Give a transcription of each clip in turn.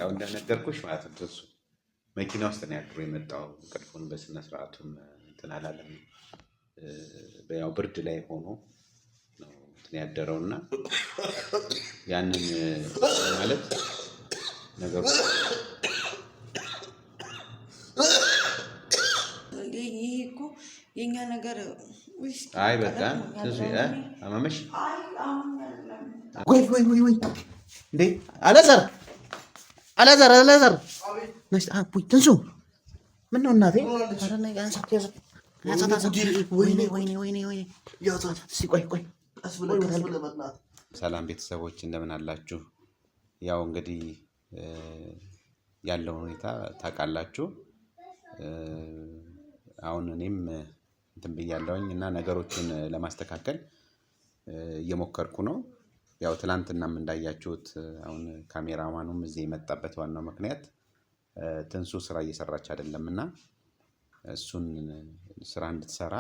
የመጣው እንደነገርኩሽ ማለት ነው። እሱ መኪና ውስጥ ነው ያድሮ የመጣው። እንቅልፉን በስነ ስርዓቱም እንትን አላለም። ያው ብርድ ላይ ሆኖ ነው እንትን ያደረውና ያንን ማለት ነገሩ የኛ ነገር አይ በቃ አማመሽ ወይ እንዴ አላዛር ነሽ አፑይ ትንሱ ምን ነው እናቴ? ኧረ ነይ አንሳት ወይኔ ቆይ ሰላም ቤተሰቦች እንደምን አላችሁ? ያው እንግዲህ ያለው ሁኔታ ታውቃላችሁ። አሁን እኔም እንትን ብያለሁኝ እና ነገሮችን ለማስተካከል እየሞከርኩ ነው። ያው ትላንትናም እንዳያችሁት አሁን ካሜራማኑም እዚህ የመጣበት ዋናው ምክንያት ትንሱ ስራ እየሰራች አይደለምና እሱን ስራ እንድትሰራ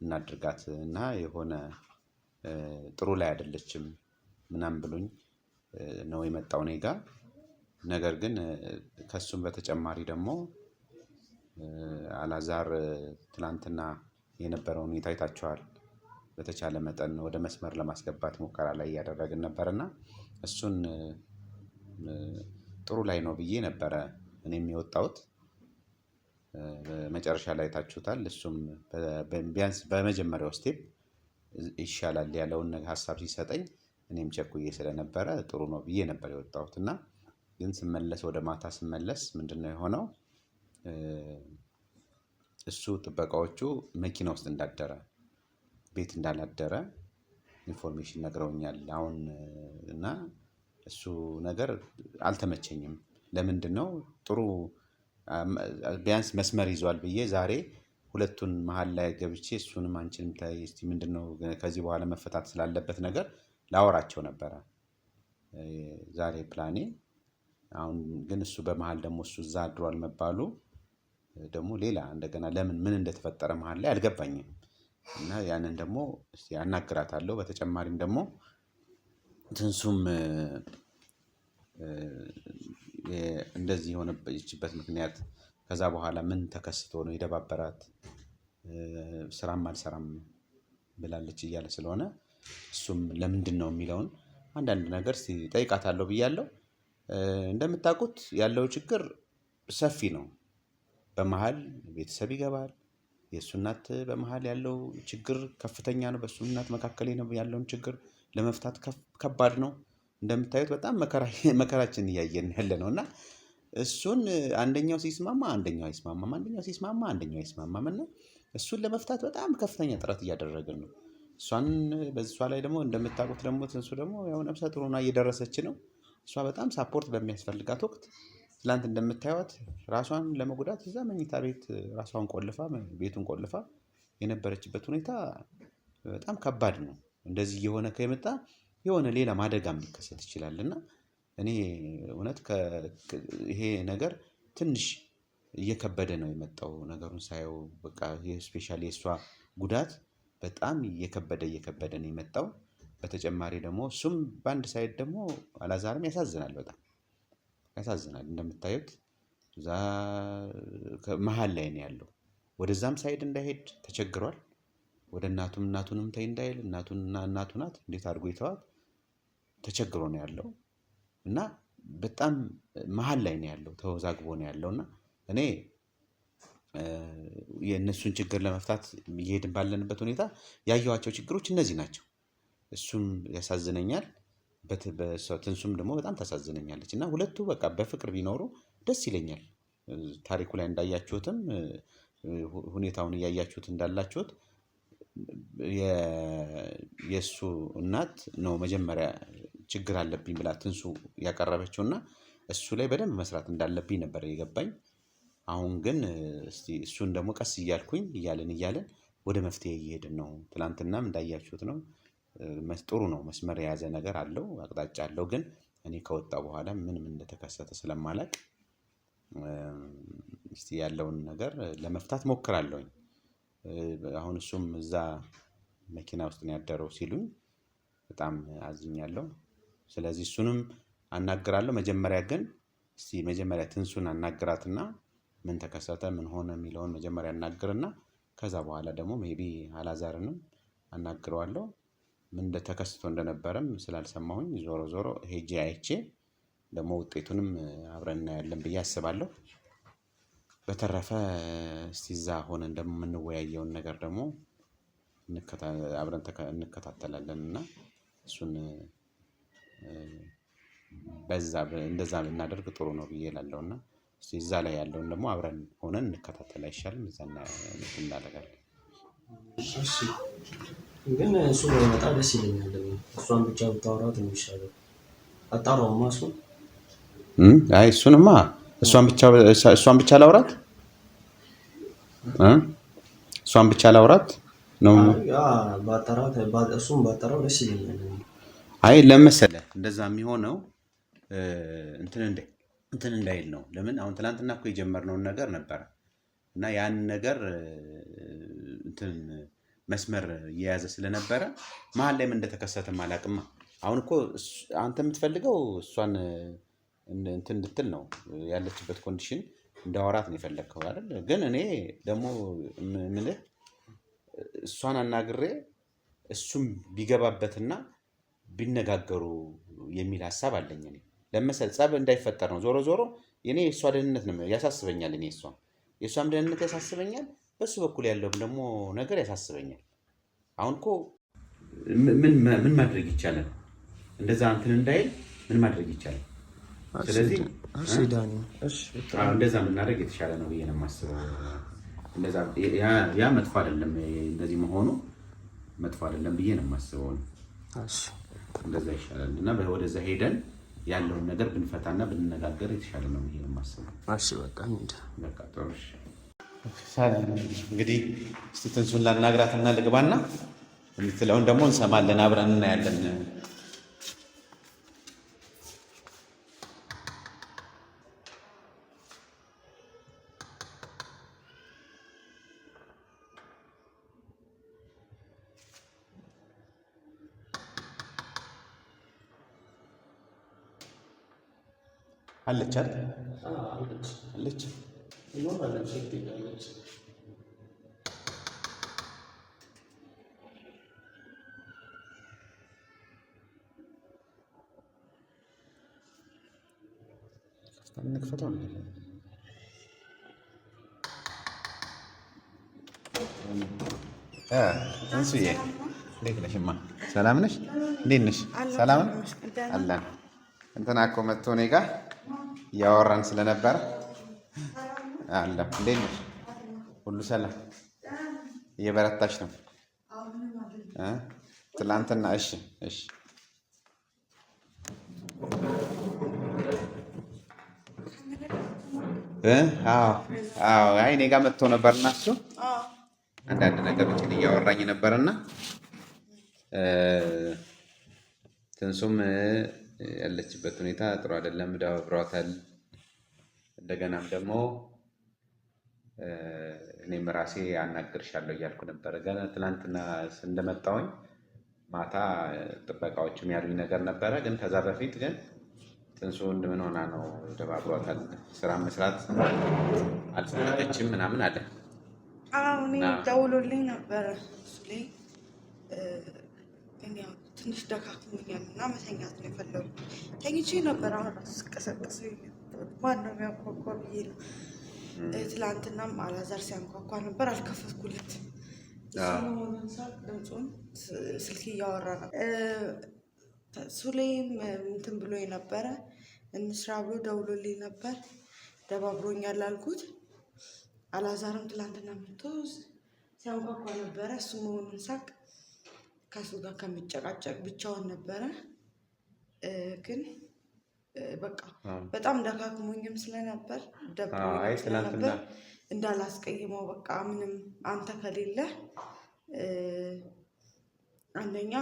እናድርጋት እና የሆነ ጥሩ ላይ አይደለችም ምናምን ብሎኝ ነው የመጣው እኔ ጋር። ነገር ግን ከሱም በተጨማሪ ደግሞ አላዛር ትላንትና የነበረውን ሁኔታ አይታችኋል። በተቻለ መጠን ወደ መስመር ለማስገባት ሙከራ ላይ እያደረግን ነበርና እሱን ጥሩ ላይ ነው ብዬ ነበረ እኔም የወጣሁት። መጨረሻ ላይ ታችሁታል። እሱም ቢያንስ በመጀመሪያው ስቴፕ ይሻላል ያለውን ሐሳብ ሲሰጠኝ እኔም ቸኩዬ ስለነበረ ጥሩ ነው ብዬ ነበር የወጣሁት እና ግን ስመለስ ወደ ማታ ስመለስ ምንድነው የሆነው? እሱ ጥበቃዎቹ መኪና ውስጥ እንዳደረ ቤት እንዳላደረ ኢንፎርሜሽን ነግረውኛል አሁን እና እሱ ነገር አልተመቸኝም። ለምንድነው ጥሩ ቢያንስ መስመር ይዟል ብዬ ዛሬ ሁለቱን መሃል ላይ ገብቼ እሱንም አንቺንም ታይ እስቲ ምንድነው ከዚህ በኋላ መፈታት ስላለበት ነገር ላወራቸው ነበረ ዛሬ ፕላኔ። አሁን ግን እሱ በመሃል ደግሞ እሱ እዛ አድሯል መባሉ ደግሞ ሌላ እንደገና ለምን ምን እንደተፈጠረ መሃል ላይ አልገባኝም እና ያንን ደግሞ እስቲ አናግራታለሁ። በተጨማሪም ደግሞ ትንሱም እንደዚህ የሆነችበት ምክንያት ከዛ በኋላ ምን ተከስቶ ነው የደባበራት ስራም አልሰራም ብላለች እያለ ስለሆነ እሱም ለምንድነው የሚለውን አንዳንድ ነገር ጠይቃታለሁ ብያለሁ። እንደምታውቁት ያለው ችግር ሰፊ ነው። በመሃል ቤተሰብ ይገባል። የእሱ እናት በመሃል ያለው ችግር ከፍተኛ ነው። በእሱ እናት መካከል ያለውን ችግር ለመፍታት ከባድ ነው። እንደምታዩት በጣም መከራችን እያየን ያለነው እና እሱን አንደኛው ሲስማማ አንደኛው አይስማማም፣ አንደኛው ሲስማማ አንደኛው አይስማማም እና እሱን ለመፍታት በጣም ከፍተኛ ጥረት እያደረግን ነው። እሷን በእሷ ላይ ደግሞ እንደምታውቁት ደግሞ ትንሱ ደግሞ ያው ነፍሰ ጡር ሆና እየደረሰች ነው። እሷ በጣም ሳፖርት በሚያስፈልጋት ወቅት ትላንት እንደምታዩት ራሷን ለመጉዳት እዛ መኝታ ቤት ራሷን ቆልፋ ቤቱን ቆልፋ የነበረችበት ሁኔታ በጣም ከባድ ነው። እንደዚህ እየሆነ ከመጣ የሆነ ሌላ ማደጋም ሊከሰት ይችላል እና እኔ እውነት ይሄ ነገር ትንሽ እየከበደ ነው የመጣው። ነገሩን ሳየው በቃ ስፔሻሊ የእሷ ጉዳት በጣም እየከበደ ነው የመጣው። በተጨማሪ ደግሞ እሱም በአንድ ሳይድ ደግሞ አላዛርም ያሳዝናል፣ በጣም ያሳዝናል። እንደምታዩት እዛ መሀል ላይ ነው ያለው። ወደዛም ሳይድ እንዳይሄድ ተቸግሯል። ወደ እናቱንም ተይ እንዳይል እናቱ ናት እንዴት አድርጎ ይተዋት ተቸግሮ ነው ያለው እና በጣም መሀል ላይ ነው ያለው፣ ተወዛግቦ ነው ያለውና እኔ የእነሱን ችግር ለመፍታት እየሄድን ባለንበት ሁኔታ ያየኋቸው ችግሮች እነዚህ ናቸው። እሱም ያሳዝነኛል፣ ትንሱም ደግሞ በጣም ታሳዝነኛለች እና ሁለቱ በቃ በፍቅር ቢኖሩ ደስ ይለኛል። ታሪኩ ላይ እንዳያችሁትም ሁኔታውን እያያችሁት እንዳላችሁት የእሱ እናት ነው መጀመሪያ ችግር አለብኝ ብላ ትንሱ ያቀረበችውና እሱ ላይ በደንብ መስራት እንዳለብኝ ነበር የገባኝ። አሁን ግን እስቲ እሱን ደግሞ ቀስ እያልን ወደ መፍትሄ እየሄድን ነው። ትላንትናም እንዳያችሁት ነው። ጥሩ ነው፣ መስመር የያዘ ነገር አለው፣ አቅጣጫ አለው። ግን እኔ ከወጣ በኋላ ምንም እንደተከሰተ ስለማላቅ እስቲ ያለውን ነገር ለመፍታት ሞክራለሁኝ። አሁን እሱም እዛ መኪና ውስጥ ነው ያደረው ሲሉኝ በጣም አዝኛለሁ። ስለዚህ እሱንም አናግራለሁ። መጀመሪያ ግን እስቲ መጀመሪያ ትንሱን አናግራትና ምን ተከሰተ ምን ሆነ የሚለውን መጀመሪያ አናግርና ከዛ በኋላ ደግሞ ሜቢ አላዛርንም አናግረዋለሁ። ምን ተከስቶ እንደነበረም ስላልሰማሁኝ ዞሮ ዞሮ ሄጄ አይቼ ደግሞ ውጤቱንም አብረን እናያለን ብዬ አስባለሁ። በተረፈ እስቲ እዛ ሆነን እንደምንወያየውን ነገር ደግሞ አብረን እንከታተላለን እና እሱን እንደዛ ብናደርግ ጥሩ ነው ብዬ እላለሁና እስቲ እዛ ላይ ያለውን ደግሞ አብረን ሆነን እንከታተል አይሻልም? እዛ እናደርጋለን። እሺ ግን እሱ በጣም ደስ ይለኛል። እሷን ብቻ ብታወራት ነው የሚሻለው። አጣራውማ እሱ አይ እሱንማ እሷን ብቻ ላውራት እሷን ብቻ ላውራት ነው። እሱን ባጠራው ደስ ይለኛል። አይ ለመሰለህ እንደዛ የሚሆነው እንትን እንዳይል ነው። ለምን አሁን ትናንትና እኮ የጀመርነውን ነገር ነበረ እና ያን ነገር እንትን መስመር እየያዘ ስለነበረ መሀል ላይ ምን እንደተከሰተም አላውቅማ። አሁን እኮ አንተ የምትፈልገው እሷን እንትን እንድትል ነው ያለችበት ኮንዲሽን እንዳወራት ነው የፈለግከው አይደል? ግን እኔ ደግሞ ምልህ እሷን አናግሬ እሱም ቢገባበትና ቢነጋገሩ የሚል ሀሳብ አለኝ። እኔ ለመሰል ጸብ እንዳይፈጠር ነው። ዞሮ ዞሮ እኔ የእሷ ደህንነት ነው ያሳስበኛል። እኔ የእሷም ደህንነት ያሳስበኛል። በሱ በኩል ያለውም ደግሞ ነገር ያሳስበኛል። አሁን እኮ ምን ማድረግ ይቻላል? እንደዛ እንትን እንዳይል ምን ማድረግ ይቻላል? ስለዚህ እንደዛ የምናደርግ የተሻለ ነው ብዬ ነው የማስበው። ያ መጥፎ አይደለም፣ እንደዚህ መሆኑ መጥፎ አይደለም ብዬ ነው የማስበው። እንደዛ ይሻላል እና ወደዛ ሄደን ያለውን ነገር ብንፈታና ብንነጋገር የተሻለ ነው ብዬ ነው የማስበው። በቃ ጥሩ። እንግዲህ እስቲ ትንሱን ላናግራትና ልግባና የምትለውን ደግሞ እንሰማለን፣ አብረን እናያለን። አለች አይደል? አለች። እንክፈተው። እንሱዬ እንዴት ነሽማ? ሰላም ነሽ? እንዴት ነሽ? ሰላም አለን። እንትና እኮ መጥቶ እኔ ጋር እያወራን ስለነበረ አለ። እንዴት ነሽ? ሁሉ ሰላም? እየበረታሽ ነው? ትላንትና እሺ አይ እኔ ጋር መጥቶ ነበርና እሱ አንዳንድ ነገሮችን እያወራኝ ነበርና ትንሱም ያለችበት ሁኔታ ጥሩ አይደለም፣ ደብሯታል። እንደገናም ደግሞ እኔም ራሴ አናግርሻለሁ እያልኩ ነበረ። ገና ትናንትና እንደመጣሁኝ ማታ ጥበቃዎችም ያሉኝ ነገር ነበረ። ግን ከዛ በፊት ግን ትንሱ ምን ሆና ነው ደባብሯታል፣ ስራ መስራት አልፈለገችም ምናምን አለ። እኔ ደውሎልኝ ነበረ እሱ ላይ ትንሽ ደካክሞኛል እና መተኛት ነው የፈለጉት። ተኝቼ ነበር። አሁን ራሱ ስቀሰቀሰ ማነው የሚያንኳኳ ብዬ ነው። ትላንትናም አላዛር ሲያንኳኳ ነበር፣ አልከፈትኩለት። ድምፁን ስልክ እያወራ ነው። ሱሌም እንትን ብሎ ነበረ እንስራ ብሎ ደውሎልኝ ነበር። ደባብሮኛል አልኩት። አላዛርም ትላንትና መጥቶ ሲያንኳኳ ነበረ። እሱ መሆኑን ሳቅ ከሱ ጋር ከሚጨቃጨቅ ብቻውን ነበረ። ግን በቃ በጣም ደካክሞኝም ስለነበር ደብሮኝም ስለነበር እንዳላስቀይመው በቃ ምንም አንተ ከሌለ አንደኛ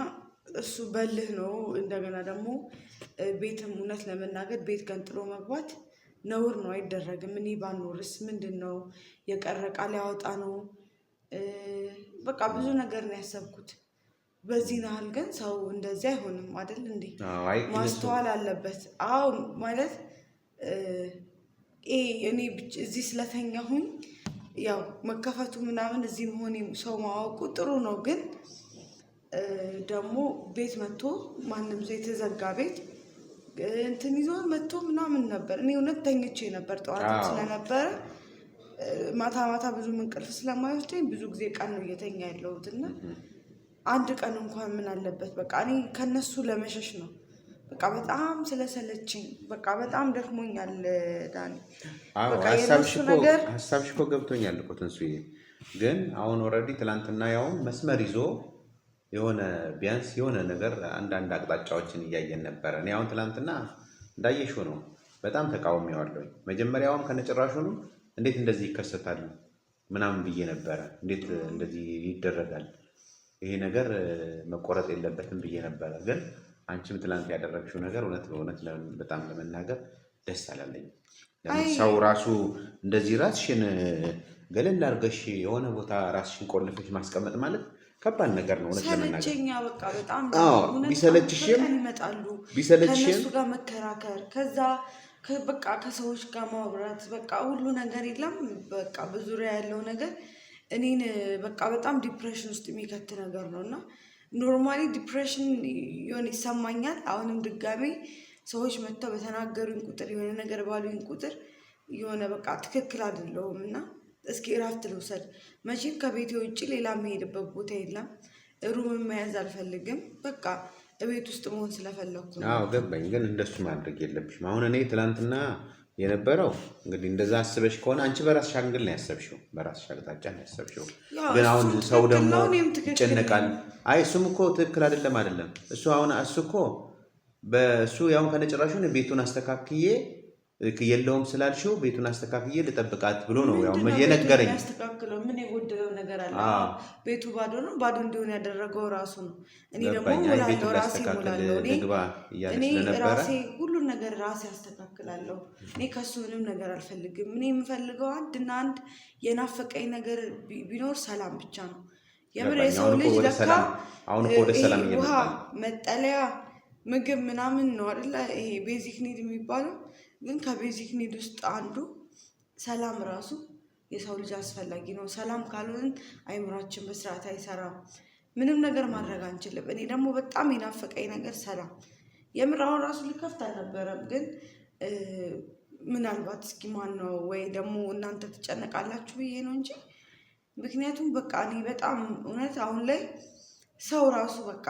እሱ በልህ ነው። እንደገና ደግሞ ቤትም እውነት ለመናገር ቤት ገንጥሎ መግባት ነውር ነው፣ አይደረግም። እኔ ባኖርስ ምንድን ነው የቀረ ቃል ያወጣ ነው። በቃ ብዙ ነገር ነው ያሰብኩት። በዚህ ናህል ግን ሰው እንደዚህ አይሆንም አይደል እንዴ? ማስተዋል አለበት። አዎ ማለት እኔ እዚህ ስለተኛሁኝ ያው መከፈቱ ምናምን እዚህ መሆኔ ሰው ማወቁ ጥሩ ነው። ግን ደግሞ ቤት መጥቶ ማንም ሰው የተዘጋ ቤት እንትን ይዞ መጥቶ ምናምን ነበር። እኔ እውነት ተኝቼ ነበር ጠዋት ስለነበረ ማታ ማታ ብዙ እንቅልፍ ስለማይወስደኝ ብዙ ጊዜ ቀን ነው እየተኛ ያለሁት እና አንድ ቀን እንኳን ምን አለበት በቃ እኔ ከነሱ ለመሸሽ ነው። በቃ በጣም ስለሰለችኝ በቃ በጣም ደክሞኛል ዳኒ። በቃ የነሱ ነገር ሀሳብሽ እኮ ገብቶኛል እኮ ትንሱዬ። ግን አሁን ኦልሬዲ ትላንትና ያው መስመር ይዞ የሆነ ቢያንስ የሆነ ነገር አንዳንድ አቅጣጫዎችን እያየን ነበረ። እኔ አሁን ትላንትና እንዳየሽው ነው በጣም ተቃውሜዋለሁ። መጀመሪያውም ከነጭራሹኑ እንዴት እንደዚህ ይከሰታል ምናምን ብዬ ነበረ። እንዴት እንደዚህ ይደረጋል ይሄ ነገር መቆረጥ የለበትም ብዬ ነበረ። ግን አንቺም ትላንት ያደረግሽው ነገር እውነት በጣም ለመናገር ደስ አላለኝ። ሰው ራሱ እንደዚህ ራስሽን ገለል አድርገሽ የሆነ ቦታ ራስሽን ቆልፈሽ ማስቀመጥ ማለት ከባድ ነገር ነው። እውነት ለመናገር ሰለቸኛ በቃ በጣም ቢሰለችሽም ከእነሱ ጋር መከራከር ከዛ በቃ ከሰዎች ጋር ማውራት በቃ ሁሉ ነገር የለም። በቃ በዙሪያ ያለው ነገር እኔን በቃ በጣም ዲፕሬሽን ውስጥ የሚከት ነገር ነው እና ኖርማሊ ዲፕሬሽን የሆነ ይሰማኛል። አሁንም ድጋሜ ሰዎች መጥተው በተናገሩኝ ቁጥር የሆነ ነገር ባሉኝ ቁጥር የሆነ በቃ ትክክል አይደለሁም እና እስኪ እረፍት ልውሰድ። መቼም ከቤቴ ውጭ ሌላ የሚሄድበት ቦታ የለም። ሩም መያዝ አልፈልግም። በቃ ቤት ውስጥ መሆን ስለፈለኩ ነው። ገባኝ። ግን እንደሱ ማድረግ የለብሽም። አሁን እኔ ትላንትና የነበረው እንግዲህ እንደዛ አስበሽ ከሆነ አንቺ በራስሽ አንግል ነው ያሰብሽው፣ በራስሽ አቅጣጫ ነው ያሰብሽው። ግን አሁን ሰው ደግሞ ይጨነቃል። አይ እሱም እኮ ትክክል አይደለም። እሱ እኮ በእሱ ያው ከነጭራሹ ቤቱን አስተካክዬ የለውም ስላልሽው ቤቱን አስተካክዬ ልጠብቃት ብሎ ነው ያው የነገረኝ። ያስተካክለው ምን የጎደለው ነገር አለ? ቤቱ ባዶ ነው። ባዶ እንዲሆን ያደረገው ራሱ ነው። እኔ ደግሞ ሙላለሁ፣ ራሴ ሙላለሁ። እኔ ራሴ ሁሉን ነገር ራሴ አስተካክላለሁ። እኔ ከሱ ምንም ነገር አልፈልግም። እኔ የምፈልገው አንድና አንድ የናፈቀኝ ነገር ቢኖር ሰላም ብቻ ነው። የምር የሰው ልጅ ለካ ውሃ፣ መጠለያ፣ ምግብ ምናምን ነው አይደለ? ይሄ ቤዚክ ኒድ የሚባለው ግን ከቤዚክ ኒድ ውስጥ አንዱ ሰላም ራሱ የሰው ልጅ አስፈላጊ ነው። ሰላም ካልሆንን አይምሯችን በስርዓት አይሰራም። ምንም ነገር ማድረግ አንችልም። እኔ ደግሞ በጣም የናፈቀኝ ነገር ሰላም። የምር አሁን ራሱ ልከፍት አልነበረም፣ ግን ምናልባት እስኪ ማን ነው ወይ ደግሞ እናንተ ትጨነቃላችሁ ብዬ ነው እንጂ ምክንያቱም በቃ እኔ በጣም እውነት አሁን ላይ ሰው ራሱ በቃ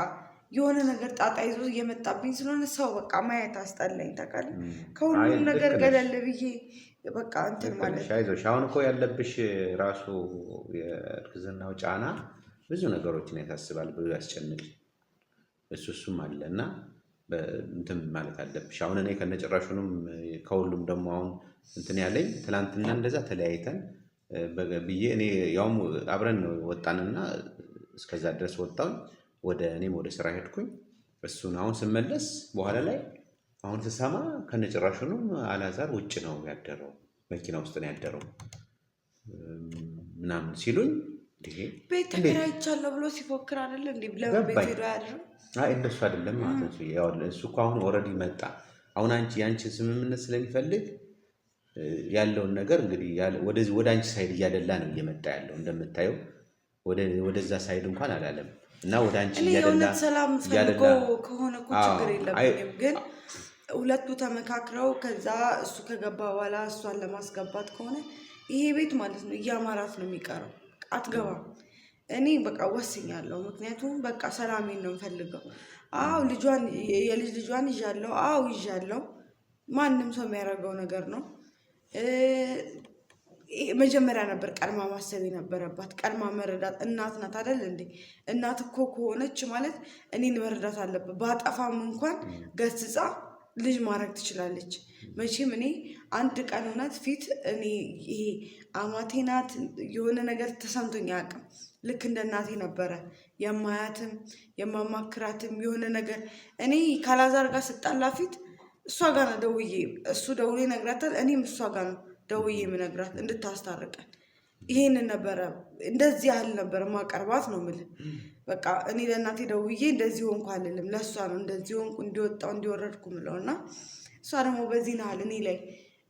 የሆነ ነገር ጣጣ ይዞ እየመጣብኝ ስለሆነ ሰው በቃ ማየት አስጠላኝ። ታውቃለህ ከሁሉም ነገር ገለል ብዬ በቃ እንትን ማለት አይዞሽ። አሁን እኮ ያለብሽ ራሱ የእርግዝናው ጫና ብዙ ነገሮችን ያሳስባል፣ ብዙ ያስጨንቅ። እሱም አለ እና እንትን ማለት አለብሽ። አሁን እኔ ከነጭራሹንም ከሁሉም ደግሞ አሁን እንትን ያለኝ ትላንትና እንደዛ ተለያይተን ብዬ እኔ ያውም አብረን ወጣንና እስከዛ ድረስ ወጣሁኝ። እኔም ወደ ስራ ሄድኩኝ። እሱን አሁን ስመለስ በኋላ ላይ አሁን ስሰማ ከነጭራሹንም አላዛር ውጭ ነው ያደረው፣ መኪና ውስጥ ነው ያደረው ምናምን ሲሉኝ ቤት ተከራይቻለሁ ብሎ ሲፎክር አይደለ እንዴ? ለምን ቤት ሄዶ ያድር? አይ እንደሱ አይደለም ማለት ነው። ያው እሱ እኮ አሁን ኦልሬዲ መጣ። አሁን የአንቺን ስምምነት ስለሚፈልግ ያለውን ነገር እንግዲህ ወደ አንቺ ሳይድ እያደላ ነው እየመጣ ያለው። እንደምታየው ወደዛ ሳይድ እንኳን አላለም እና ወደ አንቺ እያደላ ሰላም ፈልጎ ከሆነ እኮ ችግር የለብኝም። ግን ሁለቱ ተመካክረው ከዛ እሱ ከገባ በኋላ እሷን ለማስገባት ከሆነ ይሄ ቤት ማለት ነው እያማራት ነው የሚቀረው። አትገባም። እኔ በቃ ወስኛለሁ። ምክንያቱም በቃ ሰላሜን ነው የምፈልገው። አዎ የልጅ ልጇን ይዣለሁ። አዎ ይዣለሁ። ማንም ሰው የሚያደርገው ነገር ነው። መጀመሪያ ነበር ቀድማ ማሰብ የነበረባት። ቀድማ መረዳት እናት ናት አይደል እንዴ? እናት እኮ ከሆነች ማለት እኔን መረዳት አለበት። ባጠፋም እንኳን ገስጻ ልጅ ማድረግ ትችላለች። መቼም እኔ አንድ ቀን እውነት ፊት እኔ ይሄ አማቴ ናት የሆነ ነገር ተሰምቶኝ አያውቅም። ልክ እንደ እናቴ ነበረ የማያትም የማማክራትም የሆነ ነገር እኔ ካላዛር ጋር ስጣላ ፊት እሷ ጋር ነው ደውዬ እሱ ደውዬ ይነግራታል። እኔም እሷ ጋር ነው ደውዬ የምነግራት እንድታስታርቀን። ይሄንን ነበረ እንደዚህ ያህል ነበረ ማቀርባት ነው የምልህ። በቃ እኔ ለእናቴ ደውዬ እንደዚህ ሆንኩ አልልም። ለእሷ ነው እንደዚህ ሆንኩ እንዲወጣው እንዲወረድኩ ምለው እና እሷ ደግሞ በዚህ ናህል እኔ ላይ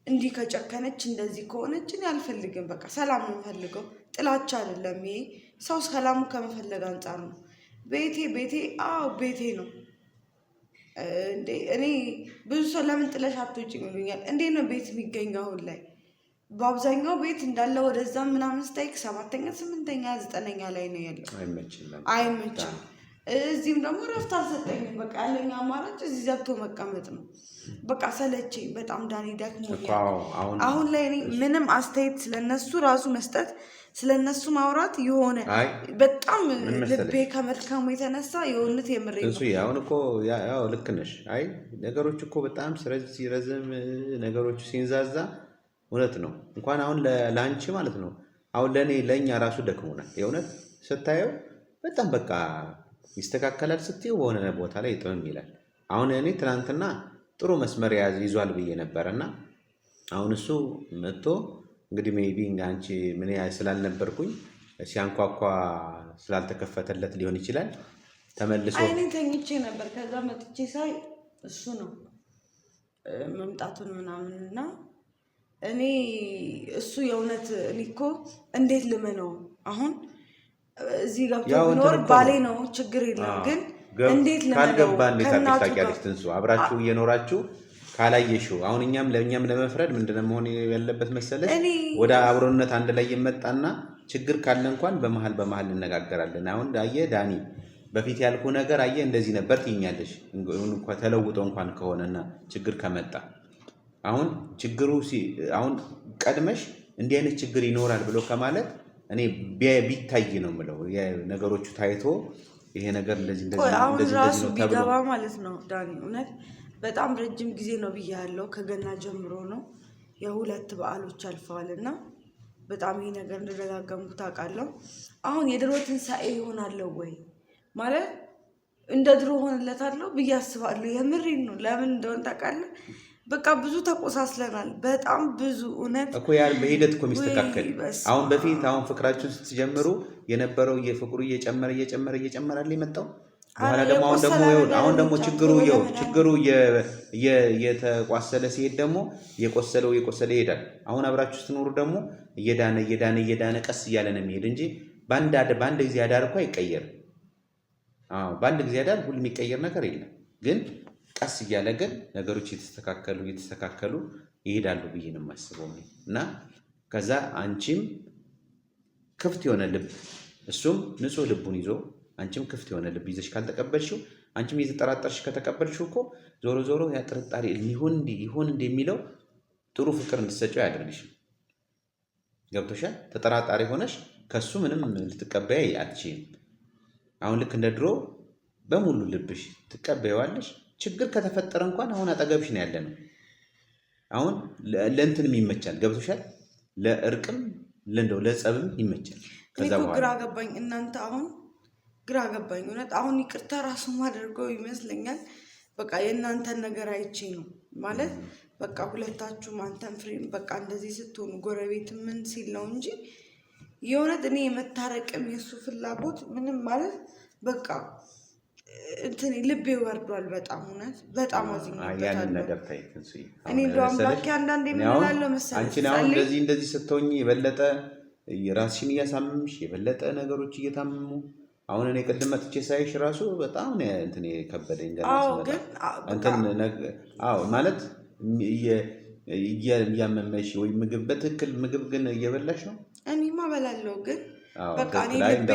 እንዲህ ከጨከነች እንደዚህ ከሆነች እኔ አልፈልግም። በቃ ሰላም ነው የምፈልገው፣ ጥላቻ አይደለም። ይሄ ሰው ሰላሙ ከመፈለግ አንጻር ነው። ቤቴ ቤቴ ነው እንዴ። እኔ ብዙ ሰው ለምን ጥለሽ አትወጪም ይሉኛል። እንዴት ነው ቤት የሚገኘው? አሁን ላይ በአብዛኛው ቤት እንዳለ ወደዛም ምናምን ስታይክ 7ኛ 8ኛ 9ኛ ላይ ነው ያለው። አይመችም። እዚህም ደግሞ ረፍት አልሰጠኝም። በቃ ያለኝ አማራጭ እዚህ ዘግቶ መቀመጥ ነው። በቃ ሰለቸኝ በጣም ዳኒ፣ ደክሞኛል። አሁን ላይ እኔ ምንም አስተያየት ስለነሱ ራሱ መስጠት ስለነሱ ማውራት የሆነ በጣም ልቤ ከመድከሙ የተነሳ የሆነት የምሬ ነው። አሁን እኮ ያው ልክ ነሽ። አይ ነገሮች እኮ በጣም ሲረዝም ነገሮች ሲንዛዛ እውነት ነው። እንኳን አሁን ለአንቺ ማለት ነው አሁን ለእኛ ራሱ ደክሞናል። የእውነት ስታየው በጣም በቃ ይስተካከላል ስትይው በሆነ ቦታ ላይ ጥምም ይላል። አሁን እኔ ትናንትና ጥሩ መስመር ይዟል ብዬ ነበርና አሁን እሱ መጥቶ እንግዲህ ሜቢ አንቺ ምን ስላልነበርኩኝ ሲያንኳኳ ስላልተከፈተለት ሊሆን ይችላል። ተመልሶ እኔ ተኝቼ ነበር። ከዛ መጥቼ ሳይ እሱ ነው መምጣቱን ምናምንና እኔ እሱ የእውነት እኔ እኮ እንዴት ልመነው አሁን እዚህ ገብቶ ቢኖር ባሌ ነው ችግር የለም። ግን እንዴት ልመነው? ካልገባ እንዴት አታውቂያለሽ? ትንሱ አብራችሁ እየኖራችሁ ካላየሽው አሁን ለእኛም ለመፍረድ ምንድነው መሆን ያለበት መሰለሽ? ወደ አብሮነት አንድ ላይ ይመጣና ችግር ካለ እንኳን በመሃል እንነጋገራለን። አሁን አየህ ዳኒ በፊት ያልኩ ነገር አየህ እንደዚህ ነበር ትይኛለሽ። እንኳን ተለውጦ እንኳን ከሆነና ችግር ከመጣ አሁን ችግሩ አሁን ቀድመሽ እንዲህ አይነት ችግር ይኖራል ብሎ ከማለት እኔ ቢታይ ነው የምለው። ነገሮቹ ታይቶ ይሄ ነገር እንደዚህ አሁን ራሱ ቢገባ ማለት ነው ዳኒ እውነት በጣም ረጅም ጊዜ ነው ብያለሁ። ከገና ጀምሮ ነው የሁለት በዓሎች አልፈዋልና በጣም ይሄ ነገር እንደደጋገምኩት አውቃለሁ። አሁን የድሮ ትንሣኤ ይሆናለሁ ወይ ማለት እንደ ድሮ ሆነለታለሁ ብዬ አስባለሁ። የምሬን ነው። ለምን እንደሆነ ታውቃለህ? በቃ ብዙ ተቆሳስለናል። በጣም ብዙ እውነት እኮ ያ በሂደት እኮ የሚስተካከል አሁን በፊት አሁን ፍቅራችሁን ስትጀምሩ የነበረው የፍቅሩ እየጨመረ የመጣው በኋላ ደግሞ አሁን ደግሞ ችግሩ እየተቋሰለ ሲሄድ ደግሞ የቆሰለ ይሄዳል። አሁን አብራችሁ ስትኖሩ ደግሞ እየዳነ ቀስ እያለ ነው የሚሄድ እንጂ በአንድ ጊዜ አዳር እኮ አይቀየርም። በአንድ ጊዜ አዳር ሁሉ የሚቀየር ነገር የለም። ግን ቀስ እያለ ግን ነገሮች እየተስተካከሉ ይሄዳሉ ብዬ ነው የማስበው እና ከዛ አንቺም ክፍት የሆነ ልብ እሱም ንጹህ ልቡን ይዞ አንቺም ክፍት የሆነ ልብ ይዘሽ ካልተቀበልሽው አንቺም እየተጠራጠርሽ ከተቀበልሽው እኮ ዞሮ ያ ጥርጣሬ ይሁን እንዲህ የሚለው ጥሩ ፍቅር እንድትሰጪው ያደርግሽም። ገብቶሻል? ተጠራጣሪ ሆነሽ ከሱ ምንም ልትቀበይ አትችይም። አሁን ልክ እንደ ድሮ በሙሉ ልብሽ ትቀበይዋለሽ። ችግር ከተፈጠረ እንኳን አሁን አጠገብሽ ነው ያለነው። አሁን ለእንትንም ይመቻል። ገብቶሻል? ለእርቅም ለጸብም ይመቻል። ከዛ በኋላ ግራ ገባኝ። እናንተ አሁን ግራ ገባኝ እውነት። አሁን ይቅርታ ራሱ ማደርገው ይመስለኛል። በቃ የእናንተን ነገር አይቼ ነው ማለት በቃ ሁለታችሁም አንተን ፍሬም በቃ እንደዚህ ስትሆኑ ጎረቤት ምን ሲል ነው እንጂ የእውነት እኔ የመታረቅም የሱ ፍላጎት ምንም ማለት በቃ እንትን ልቤ ወርዷል። በጣም እውነት በጣም አዝኛለሁ። ነገር ታይተንሱ እኔ እንደውም ባኪ አንዳንዴ የምንላለው መሰለኝ አንቺን አሁን እንደዚህ ስትሆኚ የበለጠ ራስሽን እያሳመምሽ የበለጠ ነገሮች እየታመሙ አሁን እኔ ቅድም መጥቼ ሳይሽ ራሱ በጣም እንትን የከበደኝ ማለት እያመመሽ ወይ ምግብ ምግብ ግን እየበላሽ ነው። እኔማ እበላለሁ ግን በቃ እኔ ልቤ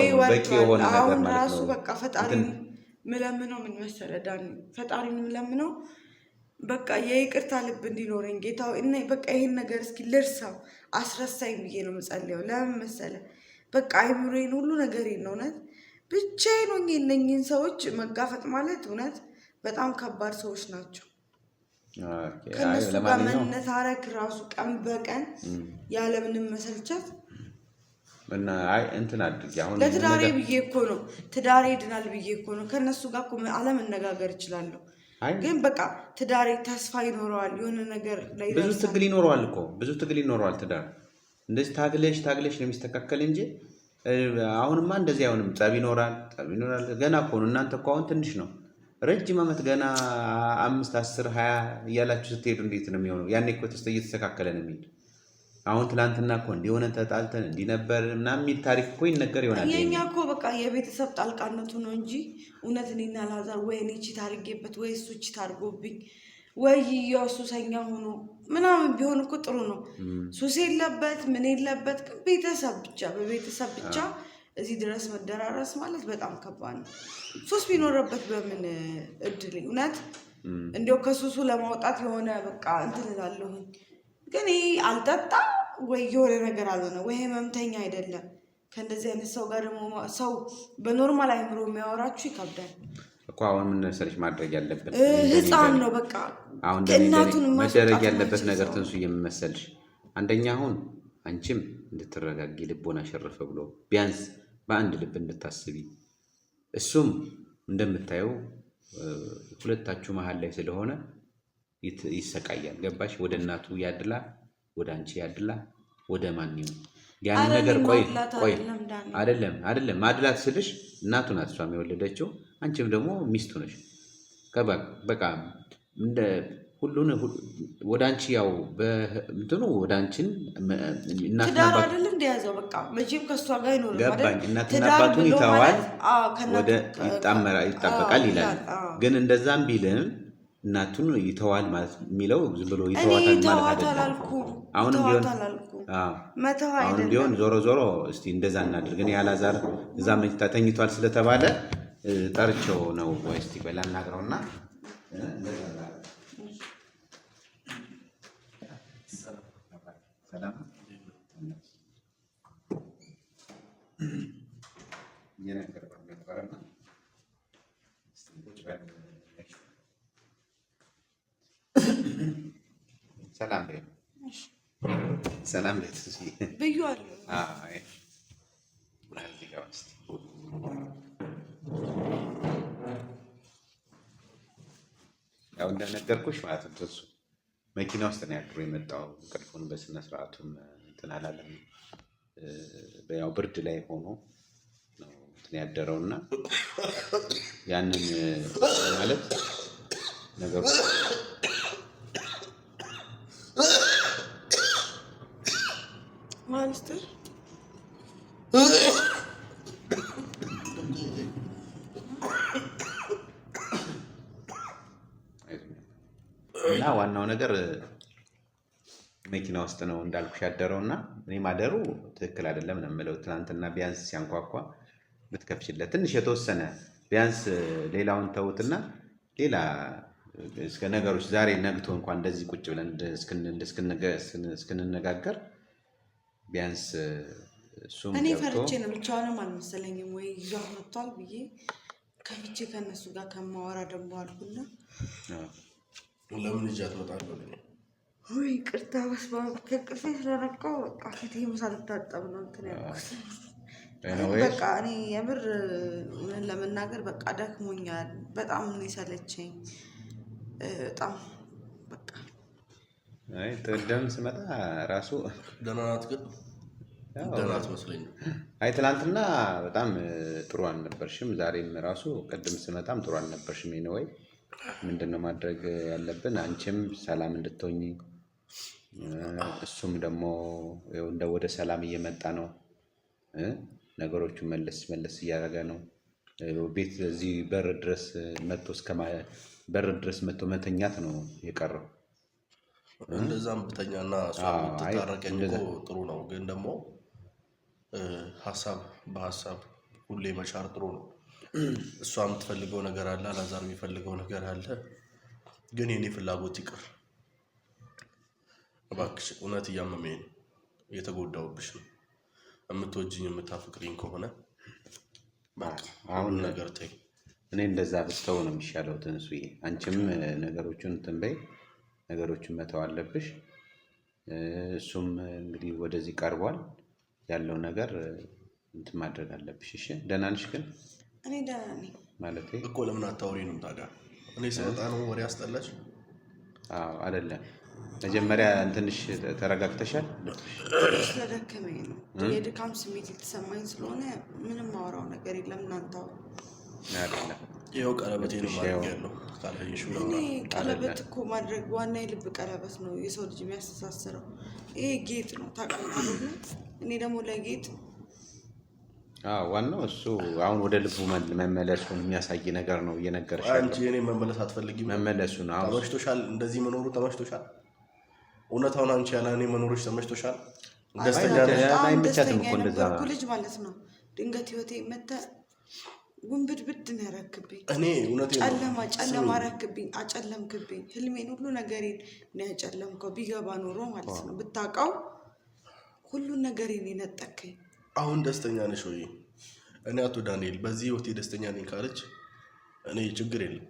ወርዷል። አሁን ራሱ በቃ ፈጣሪን ምለምነው ምን መሰለህ ዳኒ፣ ፈጣሪን ምለምነው በቃ የይቅርታ ልብ እንዲኖረኝ ጌታው እና በቃ ይሄን ነገር እስኪ ልርሳው አስረሳኝ ብዬ ነው የምጸልየው። ለምን መሰለህ በቃ አይምሮዬን ሁሉ ነገሬን ነው እውነት ብቻዬን ሆኜ እነኝህን ሰዎች መጋፈጥ ማለት እውነት በጣም ከባድ ሰዎች ናቸው። ከነሱ ጋር መነታረክ ራሱ ቀን በቀን ያለምንም መሰልቸት እና እንትን አድርጊ። አሁን ለትዳሬ ብዬ እኮ ነው ትዳሬ ይድናል ብዬ እኮ ነው ከነሱ ጋር እኮ አለመነጋገር እችላለሁ። ግን በቃ ትዳሬ ተስፋ ይኖረዋል የሆነ ነገር ላይ ብዙ ትግል ይኖረዋል እኮ ብዙ ትግል ይኖረዋል ትዳር እንደዚህ ታግለሽ ነው የሚስተካከል እንጂ አሁንማ እንደዚህ አይሆንም። ጠብ ይኖራል ገና እኮ ነው። እናንተ እኮ አሁን ትንሽ ነው ረጅም ዓመት ገና 5 10 20 እያላችሁ ስትሄዱ እንዴት ነው የሚሆነው? ያኔ እኮ እየተስተካከለ ነው የሚሄድ። አሁን ትናንትና እኮ እንዲሆነ ተጣልተን እንዲህ ነበር ምናምን የሚል ታሪክ እኮ ይነገር ይሆናል። የኛ እኮ በቃ የቤተሰብ ጣልቃነቱ ነው እንጂ እውነት እኔና አላዛር ወይ እኔ ቺት አድርጌበት ወይ እሱ ቺት አድርጎብኝ ወይ ያው ሱሰኛ ሆኖ ምናምን ቢሆን እኮ ጥሩ ነው። ሱስ የለበት ምን የለበት፣ ግን ቤተሰብ ብቻ በቤተሰብ ብቻ እዚህ ድረስ መደራረስ ማለት በጣም ከባድ ነው። ሱስ ቢኖርበት በምን እድል እውነት እንዲያው ከሱሱ ለማውጣት የሆነ በቃ እንትን እላለሁኝ። ግን ይሄ አልጠጣ ወይ የሆነ ነገር አልሆነ ወይ ህመምተኛ አይደለም። ከእንደዚህ አይነት ሰው ጋር ደግሞ ሰው በኖርማል አይምሮ የሚያወራችሁ ይከብዳል እኮ። አሁን ምን መሰለሽ ማድረግ ያለበት ህፃን ነው በቃ። አሁን እናቱን መደረግ ያለበት ነገር ትንሱ የምመሰልሽ አንደኛ አሁን አንቺም እንድትረጋጊ ልቦና ሸርፈ ብሎ ቢያንስ በአንድ ልብ እንድታስቢ፣ እሱም እንደምታየው ሁለታችሁ መሀል ላይ ስለሆነ ይሰቃያል። ገባሽ? ወደ እናቱ ያድላ፣ ወደ አንቺ ያድላ፣ ወደ ማን ይሁን ያን ነገር ቆይ አይደለም ማድላት ስልሽ እናቱ ናት እሷም የወለደችው፣ አንቺም ደግሞ ሚስቱ ነሽ። በቃ እንደ ሁሉን ወደ አንቺ ያው በእንትኑ ወደ አንቺን እናትና አባት አይደል እንደያዘው በቃ መቼም ከሷ ጋር ይኖር ማለት እናትና አባቱን ይተዋል፣ ወደ ይጣበቃል ይላል። ግን እንደዛም ቢልም እናቱን ይተዋል ማለት የሚለው ዝም ብሎ ይተዋታል ማለት አይደለም። አሁንም ቢሆን ዞሮ ዞሮ እስቲ እንደዛ እናድርግ። እኔ አላዛር እዛ መኝታ ተኝቷል ስለተባለ ጠርቼው ነው ወይ እስቲ በላ እናግረውና ሰላም ሰላም ሰላም ብያለሁ። ያው እንደነገርኩሽ ማለት ነው እሱ መኪና ውስጥ ነው ያድሮ የመጣው። እንቅልፉን በስነ ስርዓቱም እንትን አላለም። ያው ብርድ ላይ ሆኖ ነው እንትን ያደረውና ያንን ማለት ነገሩ ማንስተር እና ዋናው ነገር መኪና ውስጥ ነው እንዳልኩሽ ያደረውና እኔ ማደሩ ትክክል አይደለም ነው የምለው። ትናንትና ቢያንስ ሲያንኳኳ ብትከፍችለት ትንሽ የተወሰነ ቢያንስ ሌላውን ተውትና ሌላ እስከ ነገሮች ዛሬ ነግቶ እንኳን እንደዚህ ቁጭ ብለን እስክንነጋገር ቢያንስ እሱም እኔ ፈርቼ ነው ብቻውንም አልመሰለኝም ወይ ይዟት መጥቷል ብዬ ከፍቼ ከነሱ ጋር ከማወራ ደግሞ አልኩና ለምን ይዣት እወጣለሁ? ወይ ቅርታ በስመ አብ ከቅፌ ስለነቃው በቃ ፊቴም ሳልታጠብ ነው እንትን ያልኩት። በቃ እኔ የምር ምን ለመናገር በቃ ደክሞኛል። በጣም ነው የሰለቸኝ። በጣም በቃ አይ ተደም ስመጣ ራሱ ደህና ናት፣ ግን ደህና አትመስለኝ። አይ ትናንትና በጣም ጥሩ አልነበርሽም። ዛሬም ራሱ ቅድም ስመጣም ጥሩ አልነበርሽም። ወይ ምንድነው ማድረግ ያለብን? አንቺም ሰላም እንድትሆኚ እሱም ደግሞ እንደ ወደ ሰላም እየመጣ ነው። ነገሮቹን መለስ እያደረገ ነው። ቤት እዚህ በር ድረስ መጥቶ መተኛት ነው የቀረው። እንደዛም ብተኛና እሷ ብትታረቀኝ እኮ ጥሩ ነው። ግን ደግሞ ሀሳብ በሀሳብ ሁሌ መቻር ጥሩ ነው። እሷ የምትፈልገው ነገር አለ፣ አላዛር የሚፈልገው ነገር አለ። ግን የኔ ፍላጎት ይቅር እባክሽ። እውነት እያመመኝ ነው፣ እየተጎዳሁብሽ ነው። የምትወጂኝ የምታፈቅሪኝ ከሆነ በቃ አሁን ነገር ተይ። እኔ እንደዛ ብስተው ነው የሚሻለው ትንሱዬ። አንቺም ነገሮቹን እንትን በይ፣ ነገሮቹን መተው አለብሽ። እሱም እንግዲህ ወደዚህ ቀርቧል። ያለው ነገር እንትን ማድረግ አለብሽ። እሺ ደህና ነሽ? ግን እኔ ደህና ነኝ ማለት እኮ። ለምን አታወሪንም ታዲያ? እኔ ስመጣ ነው ወሬ አስጠላሽ? አዎ አይደለም። መጀመሪያ ትንሽ ተረጋግተሻል? ስለደከመኝ ነው። የድካም ስሜት የተሰማኝ ስለሆነ ምንም ማወራው ነገር የለም። እናንተው አይደለም ይኸው ቀለበቴን ማድረግ ያለው ካላየሽው ነው። ቀለበት እኮ ማድረግ ዋና የልብ ቀለበት ነው የሰው ልጅ የሚያስተሳስረው። ይሄ ጌጥ ነው ታውቃለህ። እኔ ደግሞ ለጌጥ ዋናው እሱ አሁን ወደ ልቡ መመለሱን የሚያሳይ ነገር ነው እየነገርሽ ያለው። አንቺ እኔ መመለስ አትፈልጊም? መመለሱን ተመችቶሻል? እንደዚህ መኖሩ ተመችቶሻል? እውነታውን አንቺ ያለ እኔ መኖሮች ተመችቶሻል? ደስተኛ አይመቻትም እኮ እንደዛ ልጅ ማለት ነው። ድንገት ህይወቴ መተ ጉንብድብድ ነው ያረክብኝ። እኔ እውነቴን ነው። ጨለማ አረክብኝ፣ አጨለምክብኝ። ህልሜን ሁሉ ነገሬን ነው ያጨለምከው። ቢገባ ኖሮ ማለት ነው ብታውቀው ሁሉን ነገሬን የነጠከኝ። አሁን ደስተኛ ነሽ ወይ? እኔ አቶ ዳንኤል በዚህ ህይወቴ ደስተኛ ነኝ ካለች እኔ ችግር የለም።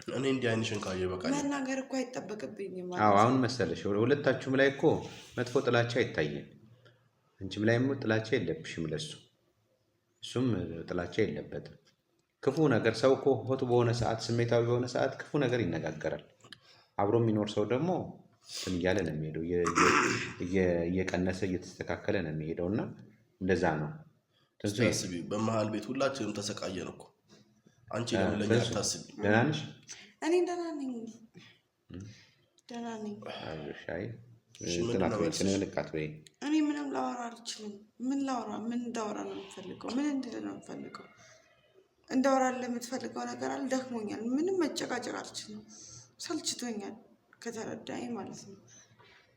እኔ እንዲህ አይንሽን ካየ በቃ መናገር እኮ አይጠበቅብኝም። አሁን መሰለሽ ሁለታችሁም ላይ እኮ መጥፎ ጥላቻ አይታየም። አንቺም ላይም ጥላቻ የለብሽም ለሱ፣ እሱም ጥላቻ የለበትም። ክፉ ነገር ሰው እኮ ሆቱ በሆነ ሰዓት፣ ስሜታዊ በሆነ ሰዓት ክፉ ነገር ይነጋገራል። አብሮ የሚኖር ሰው ደግሞ እንትን እያለ ነው የሚሄደው፣ እየቀነሰ እየተስተካከለ ነው የሚሄደው። እና እንደዛ ነው። ታስቢ በመሀል ቤት ሁላችንም ተሰቃየን እኮ። አንቺ ለምን ለኛ አታስቢ? ደህና ነሽ? እኔ ደህና ነኝ፣ ደህና ነኝ። አይ እኔ ምንም ላወራ አልችልም። ምን ላወራ? ምን እንዳወራ ነው የምፈልገው? ምን እንድል ነው የምፈልገው? እንዳወራ ለምትፈልገው ነገር አለ። ደክሞኛል። ምንም መጨቃጨቅ አልችልም። ሰልችቶኛል፣ ከተረዳኝ ማለት ነው።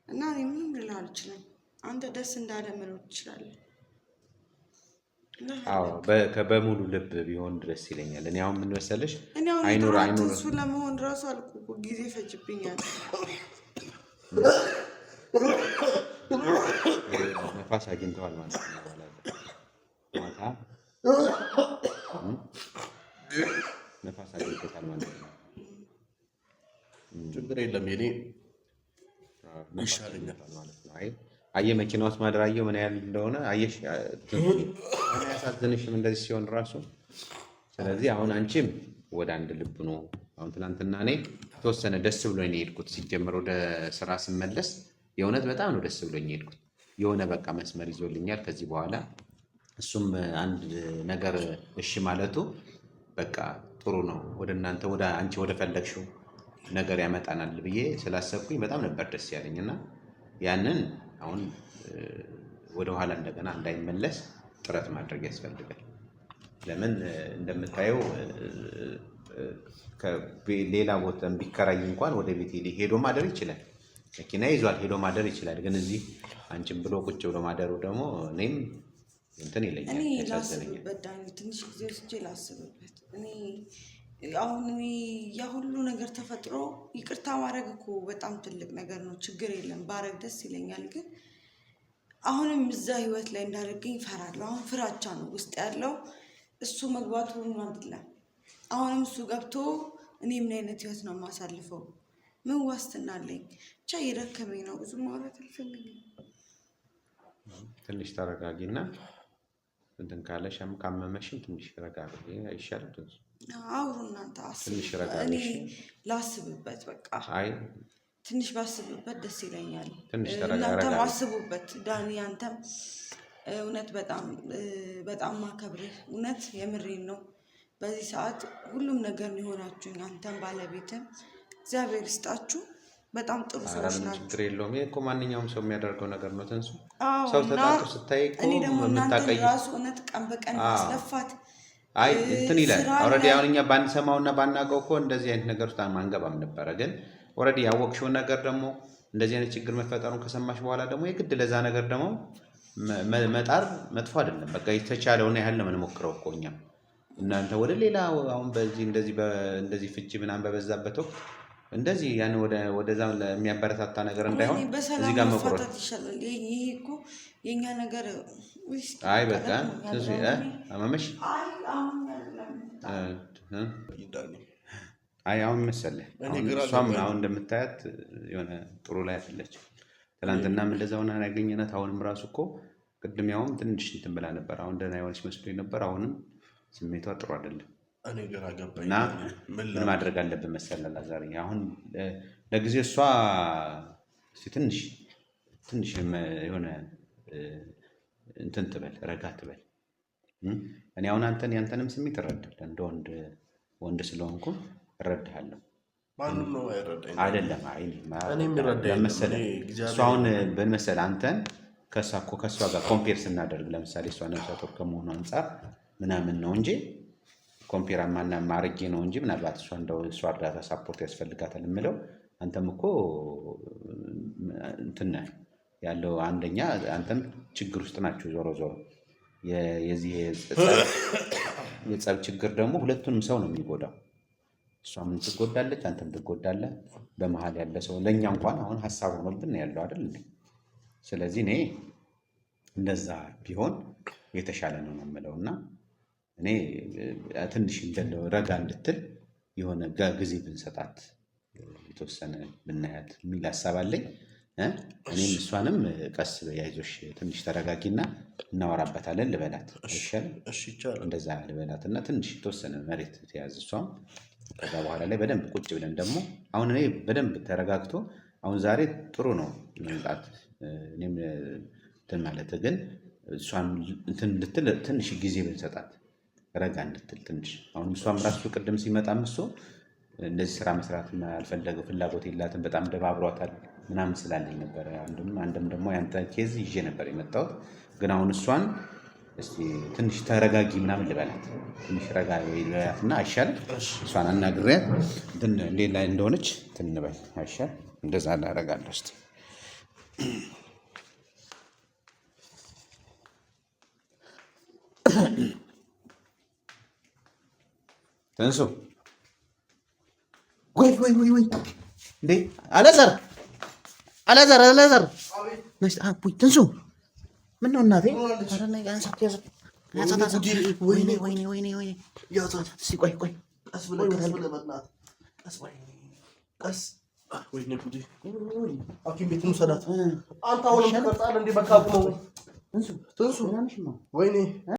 እና እኔ ምንም ልል አልችልም። አንተ ደስ እንዳለ መኖር ትችላለህ። በሙሉ ልብ ቢሆን ደስ ይለኛል። እኔ አሁን ምን መሰለሽ አይኑር እሱ ለመሆን ራሱ አልኩ ጊዜ ፈጅብኛል። ነፋስ አግኝተዋል ማለት ነው። ማታ ነፋስ አግኝተዋል ማለት ነው። ችግር የለም የኔ ይሻለኛል ማለት ነው። አየህ መኪና ውስጥ ማድራየው ምን ያህል እንደሆነ አየሽ። አያሳዝንሽም እንደዚህ ሲሆን ራሱ? ስለዚህ አሁን አንቺም ወደ አንድ ልብ ነው። አሁን ትናንትና እኔ ተወሰነ ደስ ብሎኝ ነው የሄድኩት። ሲጀመር ወደ ስራ ስመለስ የእውነት በጣም ነው ደስ ብሎኝ የሄድኩት። የሆነ በቃ መስመር ይዞልኛል ከዚህ በኋላ። እሱም አንድ ነገር እሺ ማለቱ በቃ ጥሩ ነው። ወደ እናንተ ወደ አንቺ ወደ ፈለግሽው ነገር ያመጣናል ብዬ ስላሰብኩኝ በጣም ነበር ደስ ያለኝና ያንን አሁን ወደ ኋላ እንደገና እንዳይመለስ ጥረት ማድረግ ያስፈልጋል። ለምን እንደምታየው ሌላ ቦታ ቢከራይ እንኳን ወደ ቤት ሄዶ ማደር ይችላል። መኪና ይዟል ሄዶ ማደር ይችላል። ግን እዚህ አንቺም ብሎ ቁጭ ብሎ ማደሩ ደግሞ እኔም እንትን ይለኛል። እኔ ላስብበት ዳኒ፣ ትንሽ ጊዜ ወስጄ ላስብበት። አሁን ያ ሁሉ ነገር ተፈጥሮ ይቅርታ ማድረግ እኮ በጣም ትልቅ ነገር ነው። ችግር የለም ባረግ ደስ ይለኛል። ግን አሁንም እዛ ህይወት ላይ እንዳደርገኝ እፈራለሁ። አሁን ፍራቻ ነው ውስጥ ያለው። እሱ መግባቱ አይደለም። አሁንም እሱ ገብቶ እኔ ምን አይነት ህይወት ነው የማሳልፈው? ምን ዋስትና አለኝ? ብቻ እየደከመኝ ነው። ብዙ ማውራት አልፈልግም። ትንሽ ተረጋጊና እንትን ካለሽም ካመመሽም ትንሽ ረጋጊ ይሻላል። አውሩ እናንተ ትንሽ ረጋጊ። እኔ ላስብበት። በቃ አይ ትንሽ ባስብበት ደስ ይለኛል። እናንተም አስቡበት። ዳኒ አንተም እውነት በጣም ማከብርህ፣ እውነት የምሬን ነው። በዚህ ሰዓት ሁሉም ነገር ነው የሆናችሁኝ። አንተም ባለቤትም እግዚአብሔር ይስጣችሁ። በጣም ጥሩ ሰዎች ናቸው። ችግር የለውም። ይሄ እኮ ማንኛውም ሰው የሚያደርገው ነገር ነው። ትንሱ ሰው ተጣጡ ስታይ እኮ የምታቀይ ራሱ እውነት ቀን በቀን ማስለፋት አይ እንትን ይላል። ኦልሬዲ አሁን እኛ ባንሰማውና ባናውቀው እኮ እንደዚህ አይነት ነገር ውስጥ አንገባም ነበረ። ግን ኦልሬዲ ያወቅሽውን ነገር ደግሞ እንደዚህ አይነት ችግር መፈጠሩን ከሰማሽ በኋላ ደግሞ የግድ ለዛ ነገር ደግሞ መጣር መጥፎ አይደለም። በቃ የተቻለውን ያህል ነው የምንሞክረው እኮ እኛም። እናንተ ወደ ሌላ አሁን እንደዚህ ፍቺ ምናምን በበዛበት ወቅት እንደዚህ ያን ወደዛ የሚያበረታታ ነገር እንዳይሆን እዚህ ጋር መቆረጥ ይሻላል። ይሄ እኮ የኛ ነገር አይ በቃ አመመሽ። አይ አሁን መሰለህ እሷም አሁን እንደምታያት የሆነ ጥሩ ላይ አይደለችም። ትናንትናም እንደዛ ሆና ያገኘናት። አሁንም ራሱ እኮ ቅድም ያውም ትንሽ እንትን ብላ ነበር። አሁን ደህና የሆነች መስሎኝ ነበር። አሁንም ስሜቷ ጥሩ አይደለም። እኔ ግራ ገባኝ። እና ምን ማድረግ አለብን መሰለህ ዛሬ አሁን ለጊዜው እሷ ትንሽ የሆነ እንትን ትበል፣ ረጋ ትበል። እኔ አሁን ያንተንም ስሜት እረዳለሁ። እንደ ወንድ ስለሆንኩ እረዳለሁ። ማንም ነው አይረዳኝ አይደለም። እኔ የሚረዳኝ መሰለህ እሱ አሁን በመሰለህ አንተን ከእሷ ጋር ኮምፔር ስናደርግ ለምሳሌ እሷ ነፍሰ ጡር ከመሆኑ አንጻር ምናምን ነው እንጂ ኮምፔር ማድረጌ ነው እንጂ ምናልባት እሷ እርዳታ ሳፖርት ያስፈልጋታል የምለው አንተም እኮ እንትን ያለው አንደኛ አንተም ችግር ውስጥ ናቸው። ዞሮ የዚህ የጸብ ችግር ደግሞ ሁለቱንም ሰው ነው የሚጎዳው። እሷም ትጎዳለች፣ አንተም ትጎዳለህ። በመሀል ያለ ሰው ለእኛ እንኳን አሁን ሀሳብ ሆኖብን ያለው አይደል እንዴ? ስለዚህ እኔ እንደዛ ቢሆን የተሻለ ነው የምለው እና እኔ ትንሽ እንደው ረጋ እንድትል የሆነ ጊዜ ብንሰጣት የተወሰነ ብናያት የሚል ሀሳብ አለኝ። እኔም እሷንም ቀስ በያይዞሽ ትንሽ ተረጋጊና እናወራበታለን ልበላት አይሻልም? እንደዛ ልበላት እና ትንሽ የተወሰነ መሬት ተያዝ እሷም ከዛ በኋላ ላይ በደንብ ቁጭ ብለን ደግሞ አሁን እኔ በደንብ ተረጋግቶ አሁን ዛሬ ጥሩ ነው መምጣት እኔም እንትን ማለት ግን እሷን እንትን እንድትል ትንሽ ጊዜ ብንሰጣት ረጋ እንድትል ትንሽ አሁን እሷም ራሱ ቅድም ሲመጣም እሱ እንደዚህ ስራ መስራት አልፈለገው ፍላጎት የላትም በጣም ደባብሯታል ምናምን ስላለኝ ነበር። አንድም ደግሞ ያንተ ኬዝ ይዤ ነበር የመጣሁት ግን አሁን እሷን እስቲ ትንሽ ተረጋጊ ምናምን ልበላት ትንሽ ረጋ ይበላትና አይሻልም? እሷን አናግሬያት እንትን እንዴት ላይ እንደሆነች ትንበል አይሻል? እንደዛ አደርጋለሁ። እስቲ ተንሱ ወይ እንዴ አላዛር ነሽ አቡይ ተንሱ ምን ነው እናቴ? ኧረ ነይ አንሳት ያዛት ወይኔ ቆይ ቀስ ብለህ ቀስ ወይኔ ጉዴ ሐኪም ቤት እንውሰዳት። አንተ አሁንም ትቀርጻለህ እንዴ? በካቡ ነው ትንሱ ወይኔ